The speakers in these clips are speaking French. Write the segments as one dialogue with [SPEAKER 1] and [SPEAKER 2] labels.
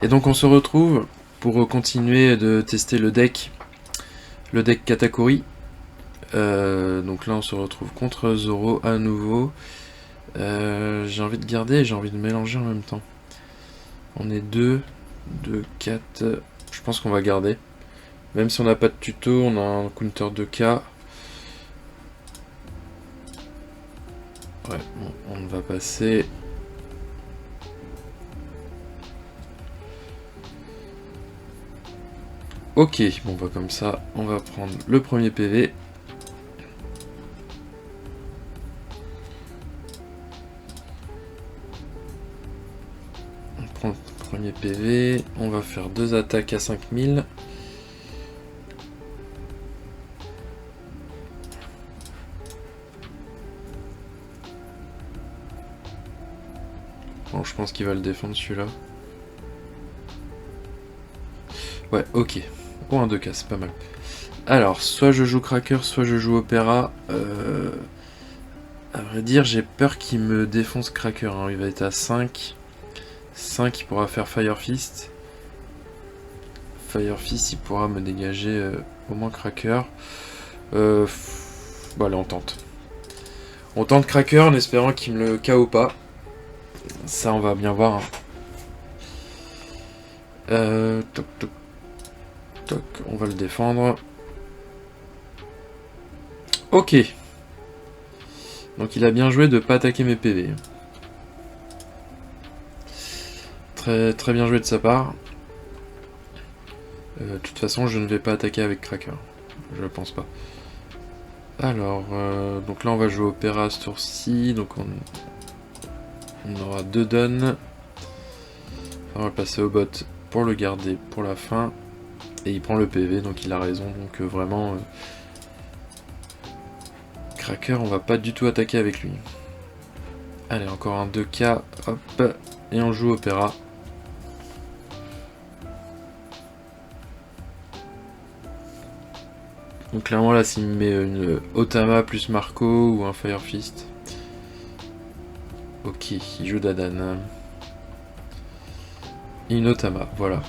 [SPEAKER 1] Et donc on se retrouve pour continuer de tester le deck Katakuri. Donc là on se retrouve contre Zoro à nouveau. J'ai envie de garder et j'ai envie de mélanger en même temps. On est 2, 4. Je pense qu'on va garder. Même si on n'a pas de tuto, on a un counter 2K. Ouais, bon, on va passer. Ok, bon bah comme ça, on va prendre le premier PV. On prend le premier PV, on va faire 2 attaques à 5000. Bon, je pense qu'il va le défendre celui-là. Ouais, ok. Oh, un 2K, c'est pas mal. Alors, soit je joue Cracker, soit je joue Opéra. À vrai dire, j'ai peur qu'il me défonce Cracker. Hein. Il va être à 5. 5, il pourra faire Fire Fist. Fire Fist, il pourra me dégager au moins Cracker. Bon, allez, on tente. On tente Cracker en espérant qu'il me le KO pas. Ça, on va bien voir. Hein. Toc, toc, toc. On va le défendre. Ok. Donc il a bien joué de ne pas attaquer mes PV. Très, très bien joué de sa part. De toute façon, je ne vais pas attaquer avec Cracker. Je pense pas. Alors, donc là on va jouer Opéra ce tour-ci. Donc on aura 2 dons. On va passer au bot pour le garder pour la fin. Et il prend le PV, donc il a raison. Donc vraiment, Cracker, on va pas du tout attaquer avec lui. Allez, encore un 2K. Hop. Et on joue Opéra. Donc clairement là s'il me met une Otama plus Marco ou un Fire Fist. Ok, il joue Dadan. Une Otama, voilà.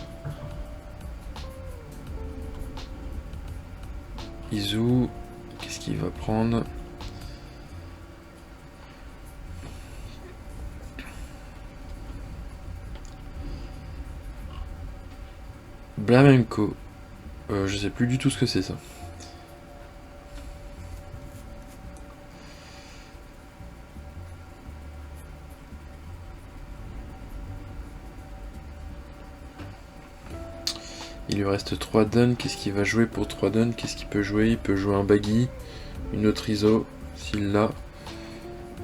[SPEAKER 1] Izu, qu'est-ce qu'il va prendre? Blamenko. Je sais plus du tout ce que c'est ça. Il lui reste 3 dons. Qu'est-ce qu'il va jouer pour 3 dons? Qu'est-ce qu'il peut jouer? Il peut jouer un Baggy, une autre ISO, s'il l'a.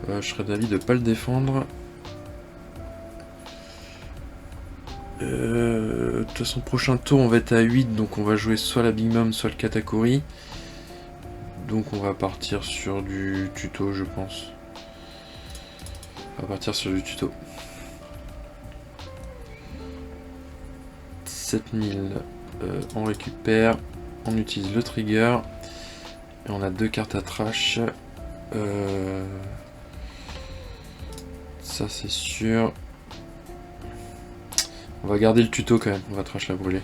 [SPEAKER 1] Je serais d'avis de ne pas le défendre. De toute façon, prochain tour, on va être à 8, donc on va jouer soit la Big Mom, soit le Katakuri. Donc on va partir sur du tuto, je pense. On va partir sur du tuto. 7000, on récupère, on utilise le trigger. Et on a 2 cartes à trash. Ça c'est sûr. On va garder le tuto quand même, on va trash la brûler.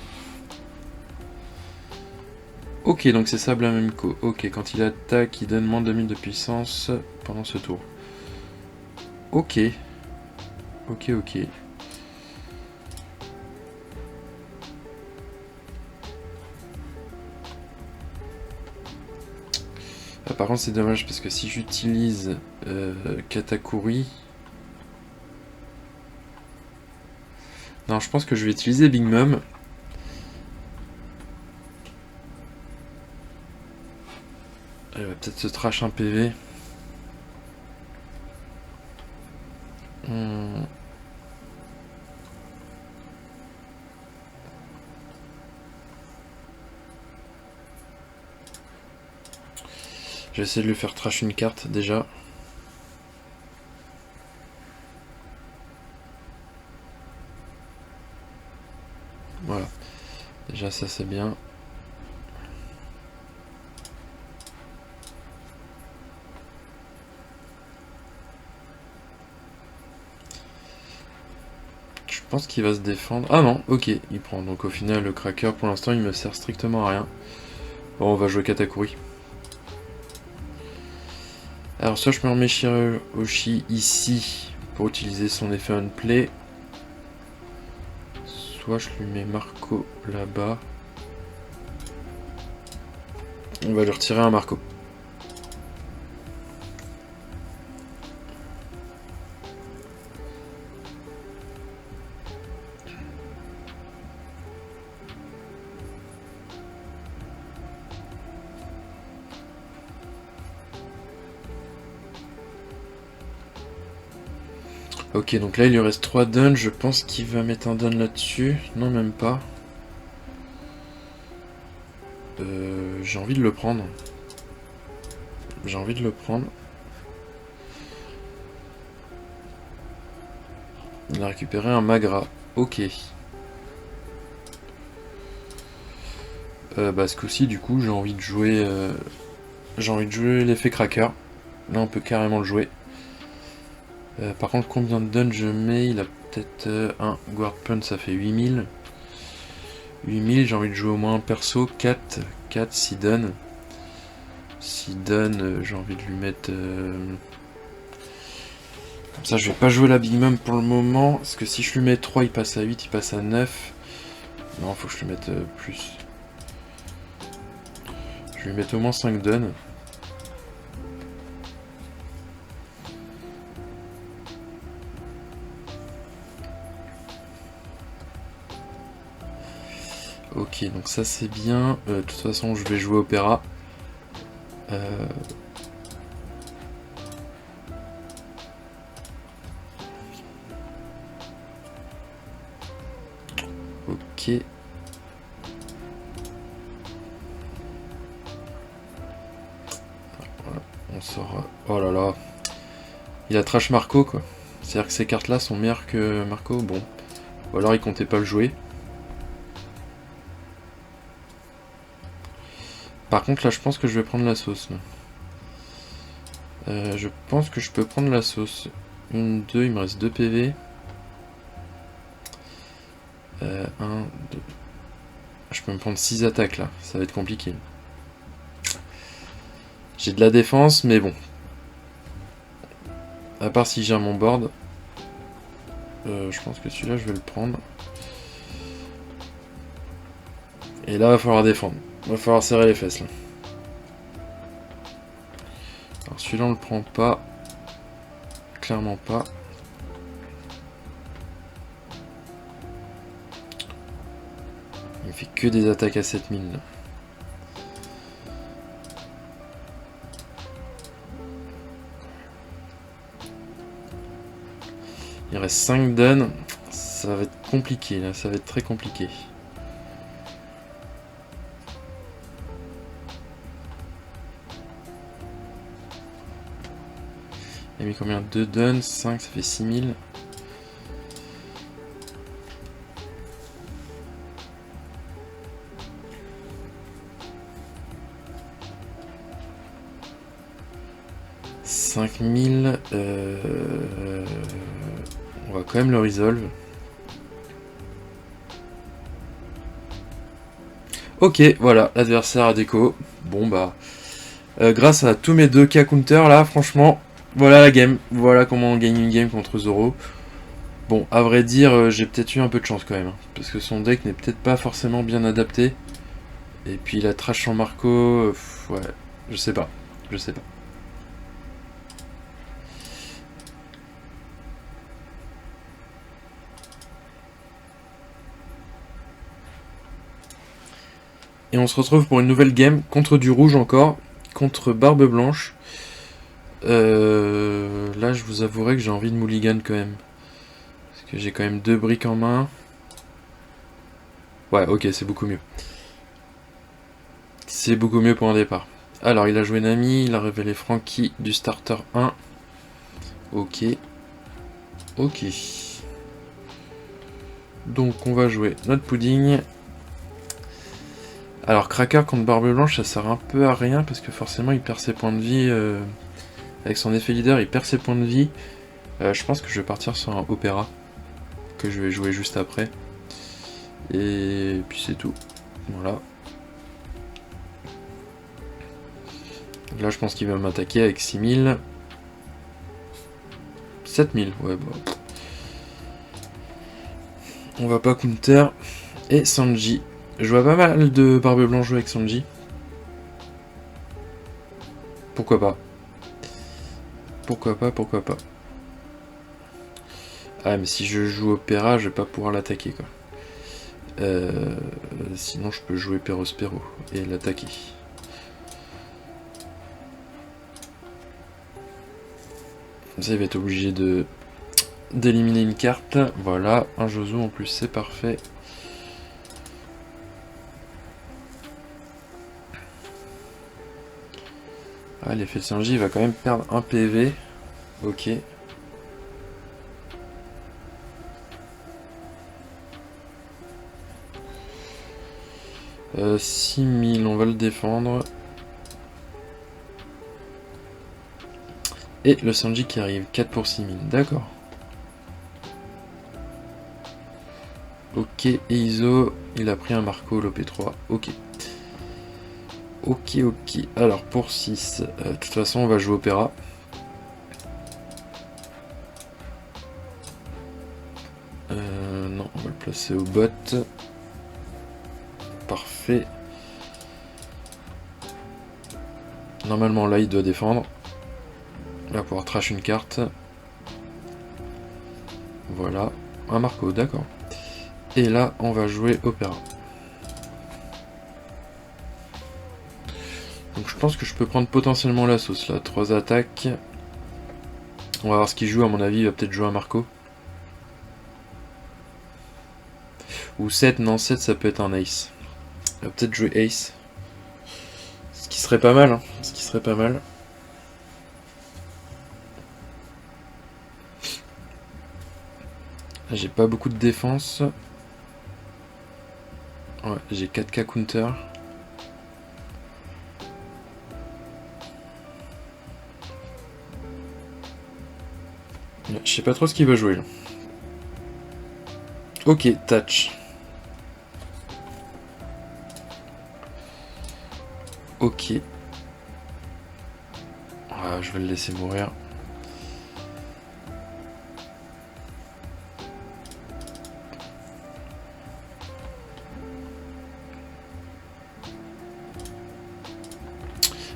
[SPEAKER 1] Ok, donc c'est ça Blamenko. Ok, quand il attaque, il donne moins de 2000 de puissance pendant ce tour. Ok. Ok, ok. Ah, par contre, c'est dommage parce que si j'utilise Katakuri... Non, je pense que je vais utiliser Big Mom. Elle va peut-être se trash un PV. Je vais essayer de lui faire trash une carte déjà. Voilà. Déjà ça c'est bien. Je pense qu'il va se défendre. Ah non, ok, il prend. Donc au final, le cracker, pour l'instant, il me sert strictement à rien. Bon, on va jouer Katakuri. Alors soit je me remets Shirahoshi ici pour utiliser son effet on play. Soit je lui mets Marco là-bas. On va lui retirer un Marco. Ok, donc là il lui reste 3 duns, je pense qu'il va mettre un dun là-dessus. Non, même pas. J'ai envie de le prendre. J'ai envie de le prendre. Il a récupéré un Magra. Ok. Bah ce coup-ci, du coup, j'ai envie de jouer... j'ai envie de jouer l'effet cracker. Là, on peut carrément le jouer. Par contre, combien de duns je mets? Il a peut-être un guard punch, ça fait 8000. 8000, j'ai envie de jouer au moins un perso. 4, 6 duns. 6 duns, j'ai envie de lui mettre... Comme ça, je vais pas jouer la Big Mom pour le moment. Parce que si je lui mets 3, il passe à 8, il passe à 9. Non, faut que je lui mette plus. Je vais lui mettre au moins 5 duns. Ok, donc ça c'est bien. De toute façon, je vais jouer Opéra. Ok. Voilà, on sort... Oh là là. Il a trash Marco, quoi. C'est-à-dire que ces cartes-là sont meilleures que Marco. Bon. Ou alors il comptait pas le jouer. Par contre, là, je pense que je vais prendre la sauce. Je pense que je peux prendre la sauce. 1, 2, il me reste 2 PV. 1, 2... Je peux me prendre 6 attaques, là. Ça va être compliqué. J'ai de la défense, mais bon. À part si j'ai mon board. Je pense que celui-là, je vais le prendre. Et là, il va falloir défendre. Il va falloir serrer les fesses, là. Alors celui-là, on le prend pas. Clairement pas. Il fait que des attaques à 7000. Là. Il reste 5 duns. Ça va être compliqué, là. Ça va être très compliqué. Il a mis combien? 2 duns, 5, ça fait 6000. On va quand même le resolve. Ok, voilà, l'adversaire a déco. Bon bah, grâce à tous mes 2K counter là, franchement, voilà la game. Voilà comment on gagne une game contre Zoro. Bon, à vrai dire, j'ai peut-être eu un peu de chance quand même. Hein, parce que son deck n'est peut-être pas forcément bien adapté. Et puis la trash en Marco, ouais, je sais pas. Je sais pas. Et on se retrouve pour une nouvelle game contre du rouge encore, contre Barbe Blanche. Là, je vous avouerai que j'ai envie de mulligan quand même. Parce que j'ai quand même 2 briques en main. Ouais, ok, c'est beaucoup mieux. C'est beaucoup mieux pour un départ. Alors, il a joué Nami, il a révélé Frankie du starter 1. Ok. Ok. Donc, on va jouer notre pudding. Alors, Cracker contre Barbe Blanche, ça sert un peu à rien parce que forcément, il perd ses points de vie. Avec son effet leader, il perd ses points de vie. Je pense que je vais partir sur un Opéra. que je vais jouer juste après. Et puis c'est tout. Voilà. Là je pense qu'il va m'attaquer avec 6000. 7000, ouais bah. On va pas counter. Et Sanji. Je vois pas mal de Barbe Blanche jouer avec Sanji. Pourquoi pas. Pourquoi pas, pourquoi pas. Ah mais si je joue Opéra, je vais pas pouvoir l'attaquer quoi. Sinon je peux jouer Perospero et l'attaquer. Comme ça il va être obligé d'éliminer une carte. Voilà, un Jozo en plus, c'est parfait. Ah, l'effet de Sanji va quand même perdre un PV. Ok. 6000, on va le défendre. Et le Sanji qui arrive, 4 pour 6000, d'accord. Ok, et Iso, il a pris un Marco, l'OP3, ok. Ok, ok. Alors pour 6, de toute façon on va jouer Opéra. Non, on va le placer au bot. Parfait. Normalement là il doit défendre. Il va pouvoir trash une carte. Voilà. Un Marco, d'accord. Et là on va jouer Opéra. Donc je pense que je peux prendre potentiellement la sauce là. 3 attaques. On va voir ce qu'il joue, à mon avis il va peut-être jouer un Marco. Ou 7, non 7 ça peut être un Ace. Il va peut-être jouer Ace. Ce qui serait pas mal, hein. Ce qui serait pas mal. J'ai pas beaucoup de défense. Ouais, j'ai 4K counter. Je sais pas trop ce qu'il va jouer là. Ok, touch. Ok. Ah, je vais le laisser mourir.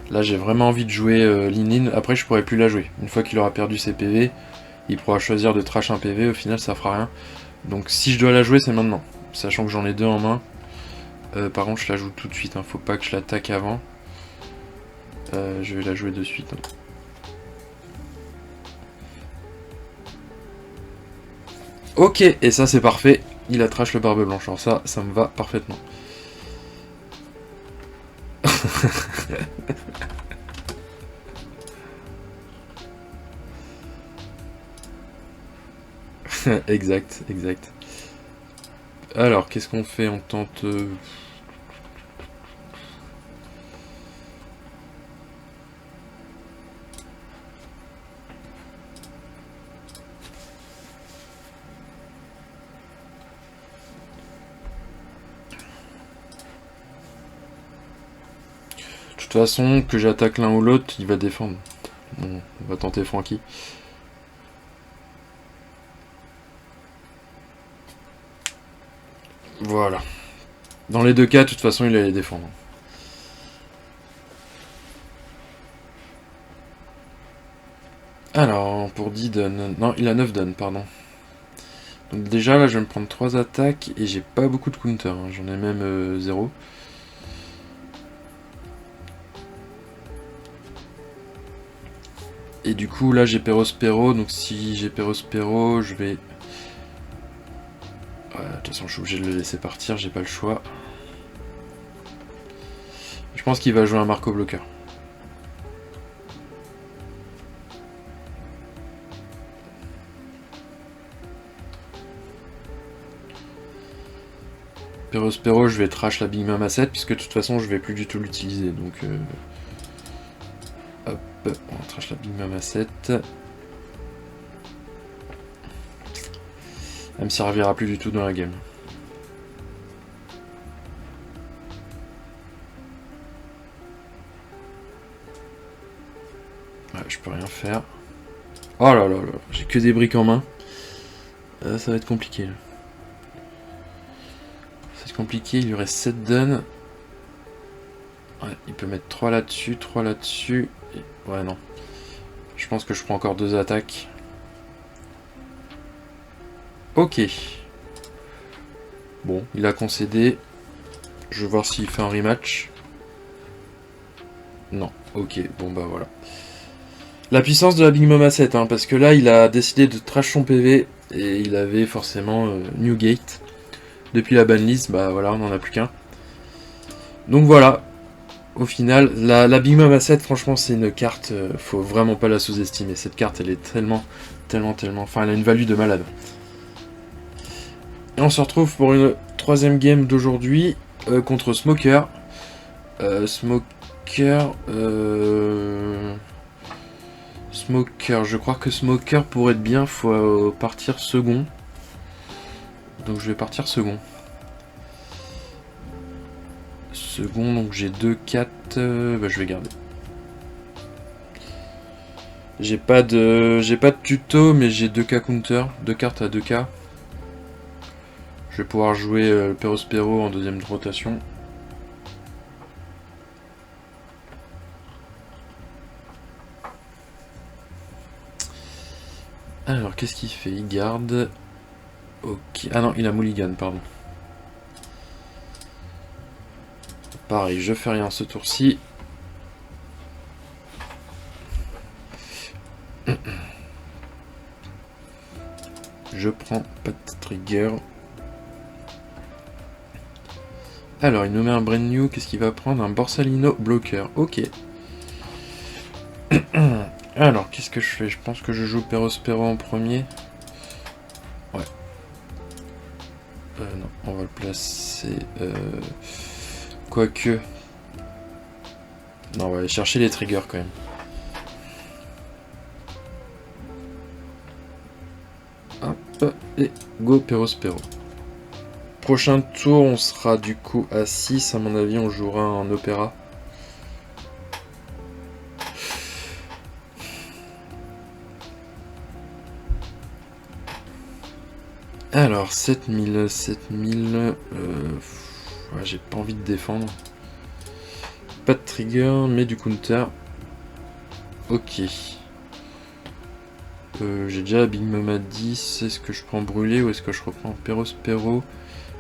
[SPEAKER 1] Là j'ai vraiment envie de jouer Linin. Après je pourrais plus la jouer. Une fois qu'il aura perdu ses PV, il pourra choisir de trash un PV. Au final ça fera rien. Donc si je dois la jouer c'est maintenant. Sachant que j'en ai 2 en main. Par contre je la joue tout de suite. Hein. Faut pas que je l'attaque avant. Je vais la jouer de suite. Hein. Ok, et ça c'est parfait. Il a trash le Barbe Blanche. Alors ça me va parfaitement. Exact, exact. Alors, qu'est-ce qu'on fait? On tente... De toute façon, que j'attaque l'un ou l'autre, il va défendre. Bon, on va tenter Franky. Voilà. Dans les 2 cas, de toute façon, il allait défendre. Alors, pour 10 dons... Non, il a 9 dons, pardon. Donc déjà, là, je vais me prendre 3 attaques, et j'ai pas beaucoup de counter. Hein. J'en ai même 0. Et du coup, là, j'ai Perospero, donc si j'ai Perospero, je vais... Ouais, de toute façon, je suis obligé de le laisser partir, j'ai pas le choix. Je pense qu'il va jouer un Marco bloqueur. Perospero, je vais trash la Big Mama 7, puisque de toute façon, je vais plus du tout l'utiliser, donc... Hop, on trash la Big Mama 7. Elle me servira plus du tout dans la game. Ouais, je peux rien faire. Oh là là là, j'ai que des briques en main. Ça va être compliqué. Là. Ça va être compliqué, il lui reste 7 dons. Ouais, il peut mettre 3 là-dessus, 3 là-dessus. Ouais, non. Je pense que je prends encore 2 attaques. Ok. Bon, il a concédé. Je vais voir s'il fait un rematch. Non. Ok, bon bah voilà. La puissance de la Big Mama 7, hein, parce que là, il a décidé de trash son PV. Et il avait forcément Newgate. Depuis la banlist, bah voilà, on n'en a plus qu'un. Donc voilà. Au final, la Big Mama 7, franchement, c'est une carte, faut vraiment pas la sous-estimer. Cette carte, elle est tellement... Enfin, elle a une value de malade. Et on se retrouve pour une troisième game d'aujourd'hui contre Smoker. Smoker, je crois que Smoker pour être bien, faut partir second. Donc je vais partir second. Second, donc j'ai 2, 4, bah, je vais garder. J'ai pas de tuto, mais j'ai 2K counter, 2 cartes à 2K. Je vais pouvoir jouer le Perospero en deuxième rotation. Alors, qu'est-ce qu'il fait? Il garde... Ok. Ah non, il a mulligan, pardon. Pareil, je fais rien ce tour-ci. Je prends pas de trigger. Alors, il nous met un brand new. Qu'est-ce qu'il va prendre? Un Borsalino bloqueur. Ok. Alors, qu'est-ce que je fais? Je pense que je joue Perospero en premier. Ouais. Non, on va le placer... Quoique... Non, on va aller chercher les triggers quand même. Hop, et go Perospero. Prochain tour, on sera du coup à 6. À mon avis, on jouera un opéra. Alors, 7000, 7000... ouais, j'ai pas envie de défendre. Pas de trigger, mais du counter. Ok. J'ai déjà la Big Mama 10. Est-ce que je prends brûlé ou est-ce que je reprends Perospero?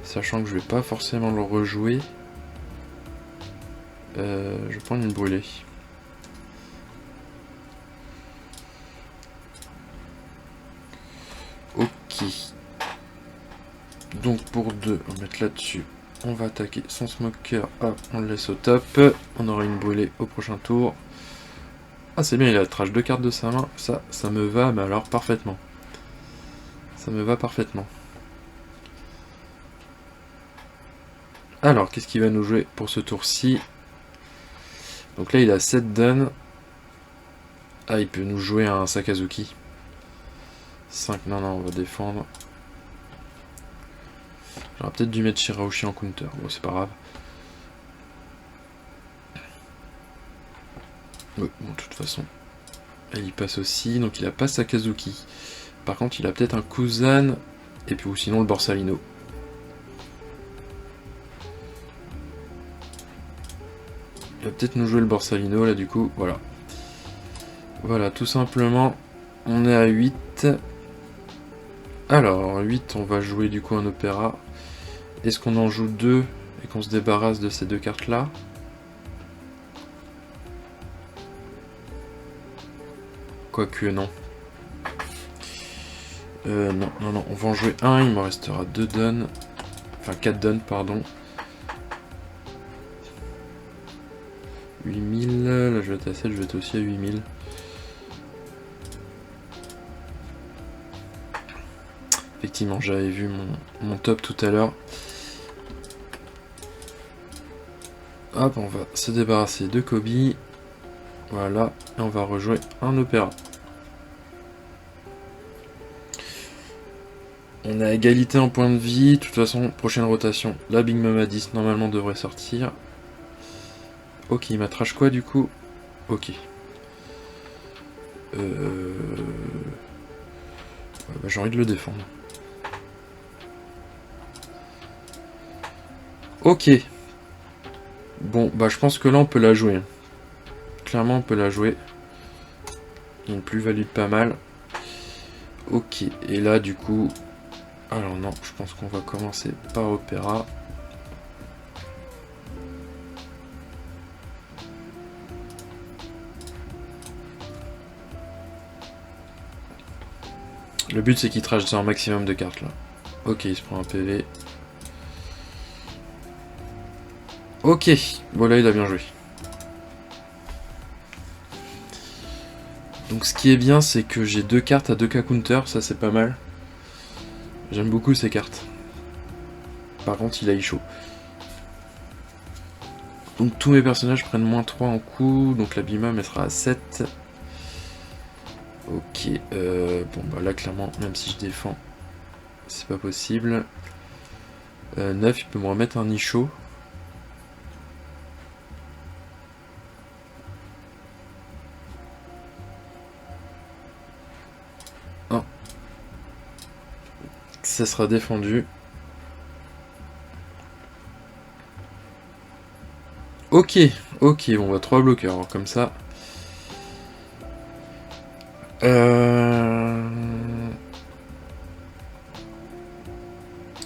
[SPEAKER 1] Sachant que je vais pas forcément le rejouer. Je vais prendre une brûlée. Ok. Donc pour 2, on va mettre là-dessus. On va attaquer son smoker. Hop, on le laisse au top. On aura une brûlée au prochain tour. Ah c'est bien, il a trash 2 cartes de sa main. Ça me va, mais alors parfaitement. Ça me va parfaitement. Alors, qu'est-ce qu'il va nous jouer pour ce tour-ci? Donc là, il a 7 dons. Ah, il peut nous jouer un Sakazuki. 5, non, on va défendre. J'aurais peut-être dû mettre Shiraoshi en counter. Bon, c'est pas grave. Oui, bon, de toute façon. Et il passe aussi. Donc il a pas Sakazuki. Par contre, il a peut-être un Kuzan. Et puis, ou sinon le Borsalino. Il va peut-être nous jouer le Borsalino, là, du coup. Voilà. Voilà, tout simplement. On est à 8. Alors, 8, on va jouer du coup un opéra. Est-ce qu'on en joue 2 et qu'on se débarrasse de ces 2 cartes-là? Quoique, non. Non, on va en jouer un, il me restera 2 dons. Enfin, 4 dons, pardon. 8000, là je vais être à 7, je vais être aussi à 8000. Effectivement, j'avais vu mon top tout à l'heure. Hop, on va se débarrasser de Kobe. Voilà, et on va rejouer un opéra. On est à égalité en point de vie. De toute façon, prochaine rotation. La Big Mom à 10 normalement devrait sortir. Ok, il m'a trash quoi du coup? Ok. Ouais, bah, j'ai envie de le défendre. Ok. Bon, bah je pense que là on peut la jouer. Clairement on peut la jouer. Il y a une plus-value de pas mal. Ok, et là du coup... Alors non, je pense qu'on va commencer par Opéra. Le but c'est qu'il trash un maximum de cartes là. Ok, il se prend un PV. Ok, bon là il a bien joué. Donc ce qui est bien c'est que j'ai 2 cartes à 2K counter, ça c'est pas mal. J'aime beaucoup ces cartes. Par contre il a eu chaud. Donc tous mes personnages prennent moins 3 en coup, donc la Bimam elle sera à 7. Ok, bon bah là clairement, même si je défends, c'est pas possible. 9, il peut me remettre un Nicho. Non. Ça sera défendu. Ok, ok, bon bah 3 bloqueurs, alors, comme ça.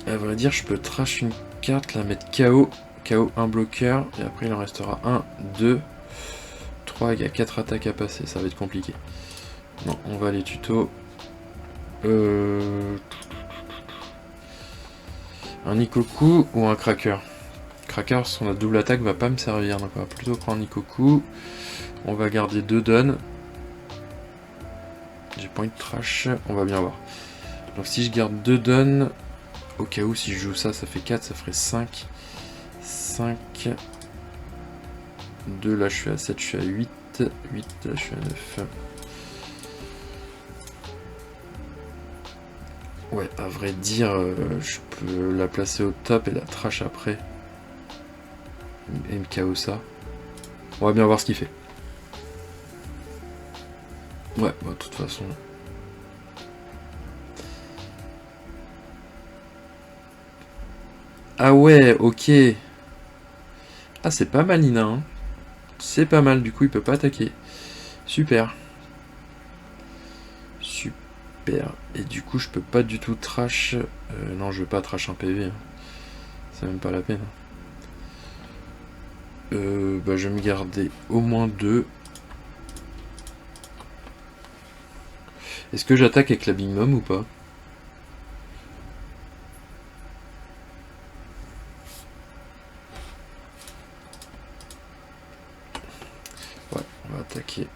[SPEAKER 1] À vrai dire, je peux trash une carte, la mettre KO. KO un bloqueur, et après il en restera 1, 2, 3, il y a 4 attaques à passer, ça va être compliqué. Non, on va aller tuto. Un Nikoku ou un Cracker? Cracker, son double attaque va pas me servir, donc on va plutôt prendre Nikoku. On va garder 2 dons. J'ai pas envie de trash, on va bien voir. Donc si je garde 2 dons, au cas où si je joue ça, ça fait 4, ça ferait 5. 5. 2, là je suis à 7, je suis à 8. 8, là je suis à 9. Ouais, à vrai dire, je peux la placer au top et la trash après. Et me KO ça. On va bien voir ce qu'il fait. Ouais, bah, de toute façon. Ah ouais, ok. Ah, c'est pas mal, Nina. Hein. C'est pas mal, du coup, il peut pas attaquer. Super. Super. Et du coup, je peux pas du tout trash. Non, je veux pas trash un PV. Hein. C'est même pas la peine. Bah, je vais me garder au moins 2. Est-ce que j'attaque avec la Big Mom ou pas? Ouais, on va attaquer.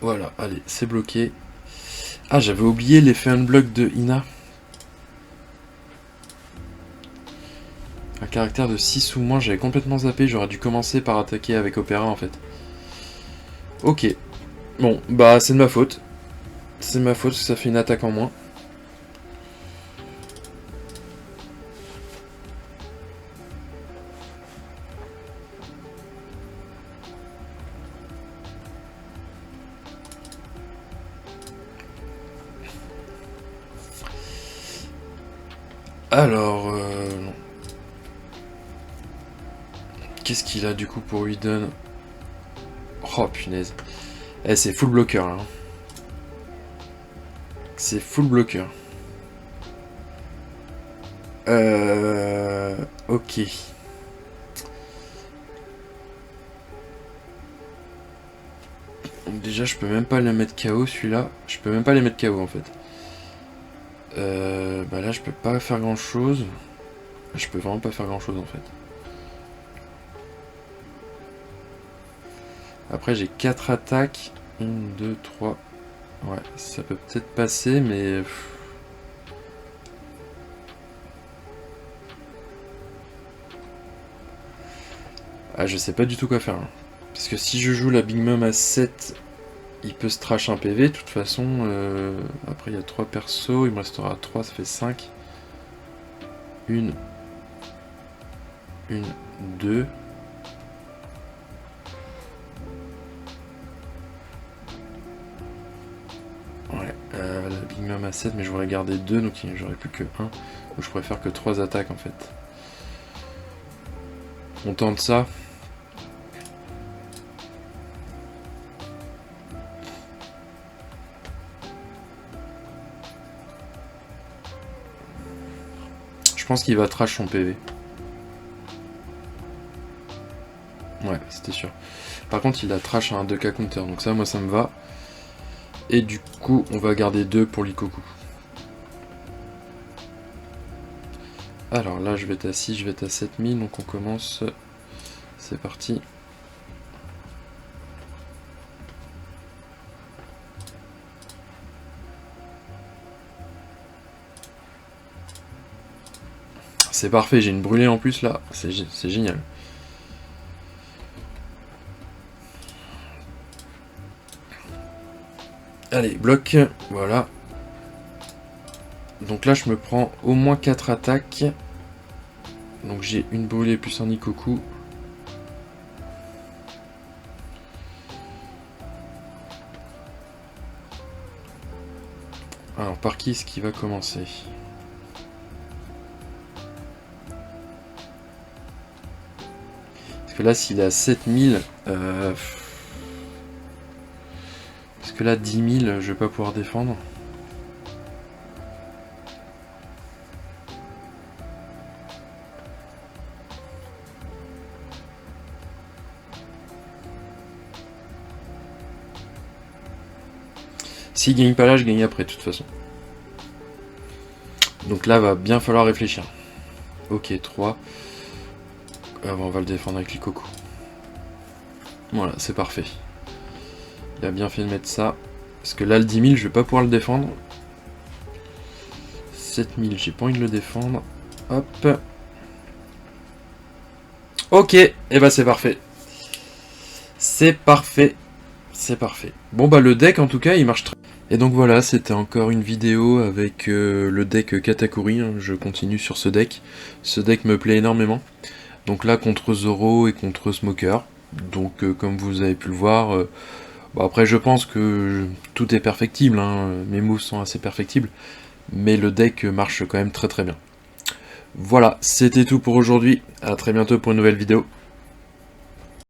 [SPEAKER 1] Voilà, allez, c'est bloqué. Ah, j'avais oublié l'effet unblock de Ina. Un caractère de 6 ou moins, j'avais complètement zappé, j'aurais dû commencer par attaquer avec Opéra en fait. Ok. Bon, bah c'est de ma faute. C'est de ma faute, ça fait une attaque en moins. Alors, non. Qu'est-ce qu'il a du coup pour lui donner? Oh punaise. Eh, c'est full bloqueur là. C'est full bloqueur. Ok. Donc déjà, je peux même pas le mettre KO celui-là. Je peux même pas les mettre KO en fait. Bah là, je peux pas faire grand chose. Je peux vraiment pas faire grand chose en fait. Après, j'ai 4 attaques. 1, 2, 3. Ouais, ça peut peut-être passer, mais... Ah, je sais pas du tout quoi faire. Hein. Parce que si je joue la Big Mom à 7 il peut se trash un PV, de toute façon. Après, il y a 3 persos, il me restera 3, ça fait 5. 1, 2. Ouais, la Big Mom à 7, mais je voudrais garder 2, donc j'aurais plus que 1. Donc je pourrais faire que 3 attaques en fait. On tente ça. Je pense qu'il va trash son PV. Ouais, c'était sûr. Par contre, il a trash un 2K counter, donc ça, moi, ça me va. Et du coup, on va garder 2 pour l'Ikoku. Alors là, je vais être à 6, je vais être à 7000, donc on commence. C'est parti. C'est parfait, j'ai une brûlée en plus là, c'est génial. Allez, bloc, voilà. Donc là, je me prends au moins 4 attaques. Donc j'ai une brûlée plus un Ikoku. Alors, par qui est-ce qui va commencer ? Parce que là, s'il est à 7000... Parce que là, 10 000, je vais pas pouvoir défendre. S'il gagne pas là, je gagne après, de toute façon. Donc là, va bien falloir réfléchir. Ok, 3. On va le défendre avec l'Ikoku. Voilà, c'est parfait. Il a bien fait de mettre ça. Parce que là, le 10 000, je vais pas pouvoir le défendre. 7000, j'ai pas envie de le défendre. Hop. Ok, et bah c'est parfait. C'est parfait. C'est parfait. Bon bah le deck en tout cas il marche très bien. Et donc voilà, c'était encore une vidéo avec le deck Katakuri, hein. Je continue sur ce deck. Ce deck me plaît énormément. Donc là contre Zoro et contre Smoker. Donc comme vous avez pu le voir, bon, après je pense que tout est perfectible, hein. Mes moves sont assez perfectibles. Mais le deck marche quand même très très bien. Voilà, c'était tout pour aujourd'hui. À très bientôt pour une nouvelle vidéo.